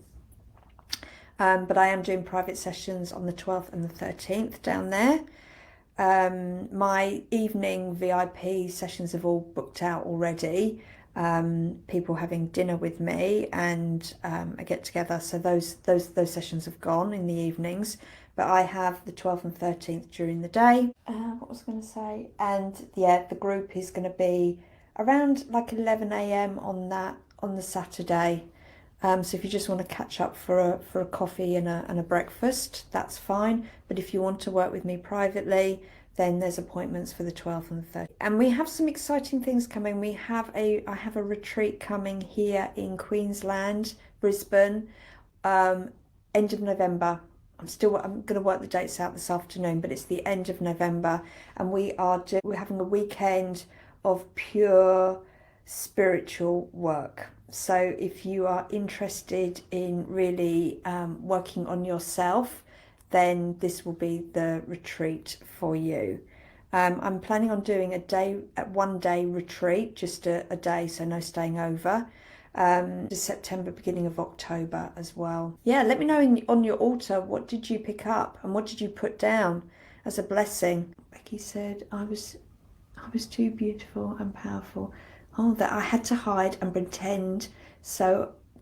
But I am doing private sessions on the 12th and the 13th down there. My evening VIP sessions have all booked out already. People having dinner with me and a get together. So those sessions have gone in the evenings. But I have the 12th and 13th during the day. What was I going to say? And yeah, the group is going to be around like 11 a.m. on the Saturday. So if you just want to catch up for a coffee and a breakfast, that's fine. But if you want to work with me privately, then there's appointments for the 12th and the 13th. And we have some exciting things coming. I have a retreat coming here in Queensland, Brisbane, end of November. I'm going to work the dates out this afternoon, but it's the end of November, and we're having a weekend of pure spiritual work. So if you are interested in really working on yourself, then this will be the retreat for you. I'm planning on doing a 1 day retreat, just a day, so no staying over. September, beginning of October as well. Yeah, let me know on your altar, what did you pick up and what did you put down as a blessing? Becky said, I was too beautiful and powerful. Oh, that I had to hide and pretend,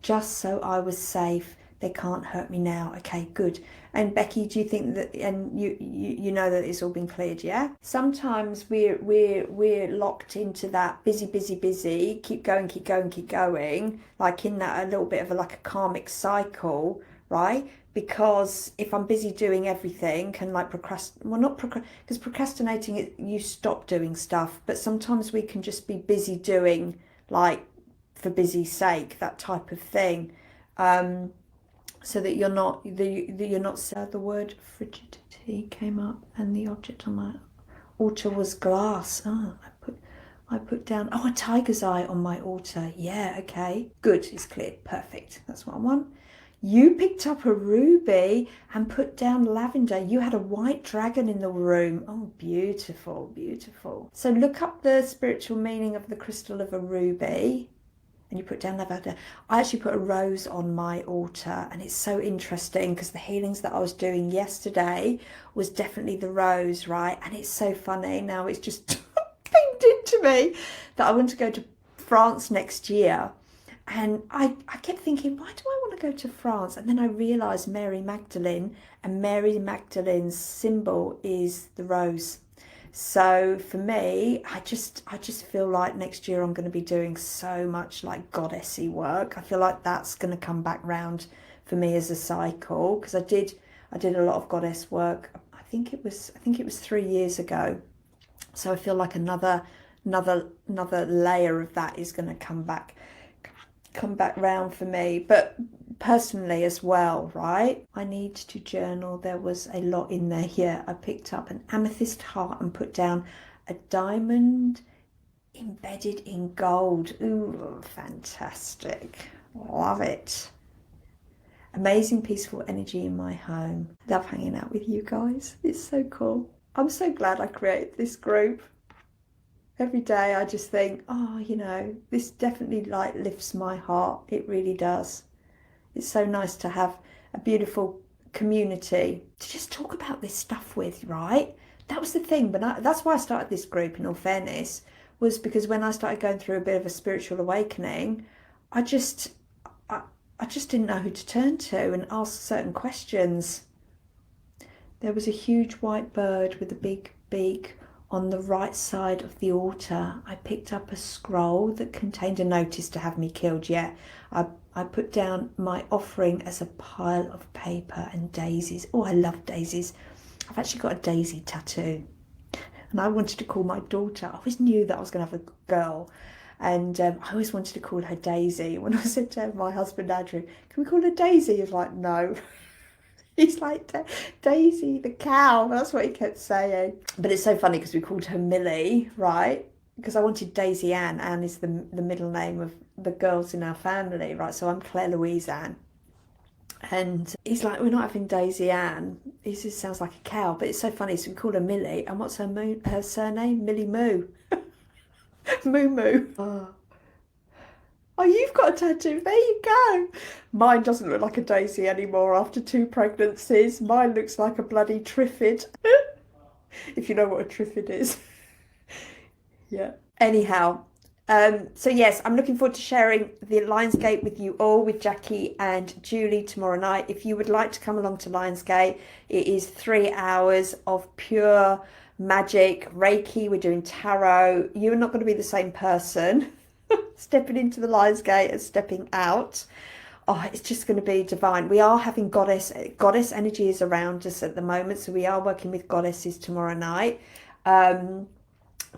just so I was safe. They can't hurt me now. Okay, good. And Becky, do you think that, and you know that it's all been cleared, yeah? Sometimes we're locked into that busy, keep going, like in that a little bit of like a karmic cycle, right? Because if I'm busy doing everything and like because procrastinating, you stop doing stuff, but sometimes we can just be busy doing, like, for busy's sake, that type of thing. So that you're not the word frigidity came up, and the object on my altar was glass. I put down a tiger's eye on my altar. Yeah, okay, good, it's cleared, perfect, that's what I want. You picked up a ruby and put down lavender. You had a white dragon in the room. Oh, beautiful, beautiful. So look up the spiritual meaning of the crystal of a ruby. And you put down lavender. I actually put a rose on my altar, and it's so interesting because the healings that I was doing yesterday was definitely the rose, right? And it's so funny now, it's just pinged into me that I want to go to France next year. And I kept thinking, why do I want to go to France? And then I realised Mary Magdalene, and Mary Magdalene's symbol is the rose. So for me, I just feel like next year I'm going to be doing so much like goddessy work. I feel like that's going to come back round for me as a cycle, because I did a lot of goddess work. I think it was 3 years ago. So I feel like another layer of that is going to come back round for me, but personally as well, right? I need to journal. There was a lot in there here. I picked up an amethyst heart and put down a diamond embedded in gold. Ooh, fantastic. Love it. Amazing peaceful energy in my home. Love hanging out with you guys. It's so cool. I'm so glad I created this group. Every day I just think, oh, this definitely like lifts my heart. It really does. It's so nice to have a beautiful community to just talk about this stuff with, right? That was the thing, but that's why I started this group, in all fairness, was because when I started going through a bit of a spiritual awakening, I just didn't know who to turn to and ask certain questions. There was a huge white bird with a big beak on the right side of the altar. I picked up a scroll that contained a notice to have me killed. Yeah, I put down my offering as a pile of paper and daisies. Oh, I love daisies. I've actually got a daisy tattoo, and I wanted to call my daughter. I always knew that I was going to have a girl, and I always wanted to call her Daisy. When I said to my husband Andrew, "Can we call her Daisy?" He was like, "No." He's like, Daisy the cow. That's what he kept saying. But it's so funny because we called her Millie, right? Because I wanted Daisy Ann. Ann is the middle name of the girls in our family, right? So I'm Claire Louise Ann. And he's like, we're not having Daisy Ann. He just sounds like a cow. But it's so funny. So we call her Millie. And what's her surname? Millie Moo. Moo Moo. Oh, you've got a tattoo. There you go. Mine doesn't look like a daisy anymore after 2 pregnancies. Mine looks like a bloody triffid. If you know what a triffid is. Yeah. Anyhow, so yes, I'm looking forward to sharing the Lionsgate with you all, with Jackie and Julie tomorrow night. If you would like to come along to Lionsgate, it is 3 hours of pure magic, Reiki. We're doing tarot. You're not going to be the same person stepping into the Lionsgate and stepping out. Oh, it's just going to be divine. We are having goddess energies around us at the moment, so we are working with goddesses tomorrow night.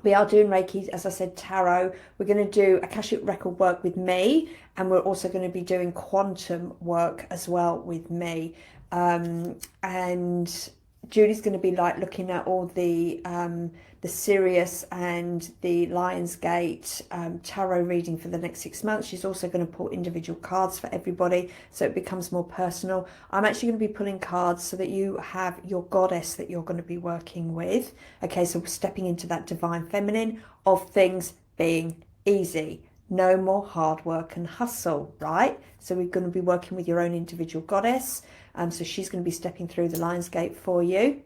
We are doing Reiki, as I said, tarot. We're going to do Akashic record work with me, and we're also going to be doing quantum work as well with me. And Julie's going to be like looking at all the Sirius and the Lionsgate tarot reading for the next 6 months. She's also going to pull individual cards for everybody, so it becomes more personal. I'm actually going to be pulling cards so that you have your goddess that you're going to be working with. Okay, so we're stepping into that divine feminine of things being easy. No more hard work and hustle, right? So we're going to be working with your own individual goddess. So she's going to be stepping through the Lionsgate for you.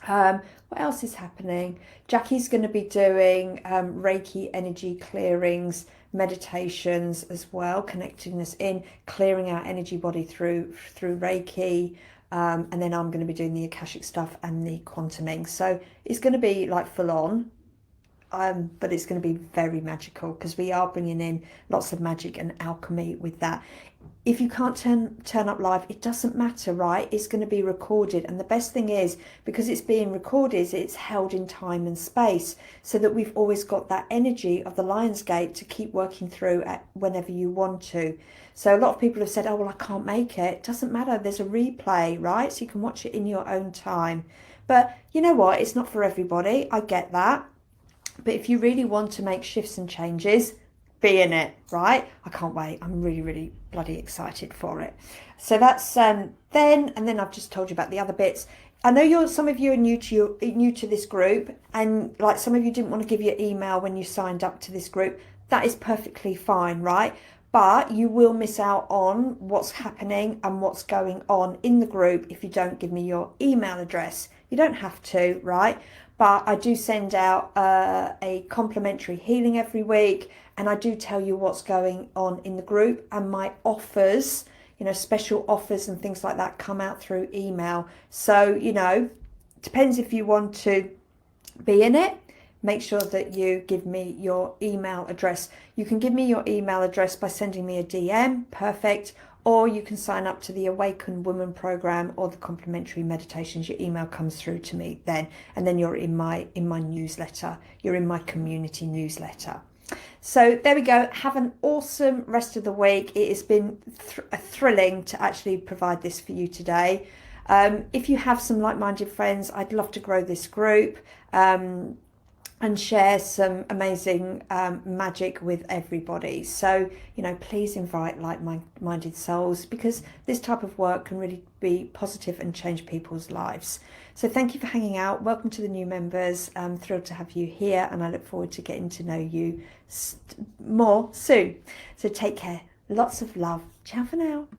What else is happening? Jackie's going to be doing Reiki energy clearings, meditations as well, connecting us in, clearing our energy body through Reiki. And then I'm going to be doing the Akashic stuff and the quantuming. So it's going to be like full on. But it's going to be very magical because we are bringing in lots of magic and alchemy with that. If you can't turn up live, it doesn't matter, right? It's going to be recorded, and the best thing is, because it's being recorded, it's held in time and space, so that we've always got that energy of the Lionsgate to keep working through at whenever you want to. So a lot of people have said, oh well, I can't make it. It doesn't matter, there's a replay, right? So you can watch it in your own time. But you know what, it's not for everybody, I get that. But if you really want to make shifts and changes, be in it, right? I can't wait. I'm really, really bloody excited for it. So that's then, and then I've just told you about the other bits. I know some of you are new to this group, and like some of you didn't want to give your email when you signed up to this group. That is perfectly fine, right? But you will miss out on what's happening and what's going on in the group if you don't give me your email address. You don't have to, right? But I do send out a complimentary healing every week, and I do tell you what's going on in the group, and my offers, you know, special offers and things like that come out through email. So, you know, depends if you want to be in it. Make sure that you give me your email address. You can give me your email address by sending me a DM, perfect. Or you can sign up to the Awakened Woman program or the complimentary meditations. Your email comes through to me then, and then you're in my newsletter. You're in my community newsletter. So there we go. Have an awesome rest of the week. It has been thrilling to actually provide this for you today. If you have some like-minded friends, I'd love to grow this group. And share some amazing magic with everybody. So, you know, please invite like-minded souls, because this type of work can really be positive and change people's lives. So thank you for hanging out. Welcome to the new members. I'm thrilled to have you here, and I look forward to getting to know you more soon. So take care. Lots of love. Ciao for now.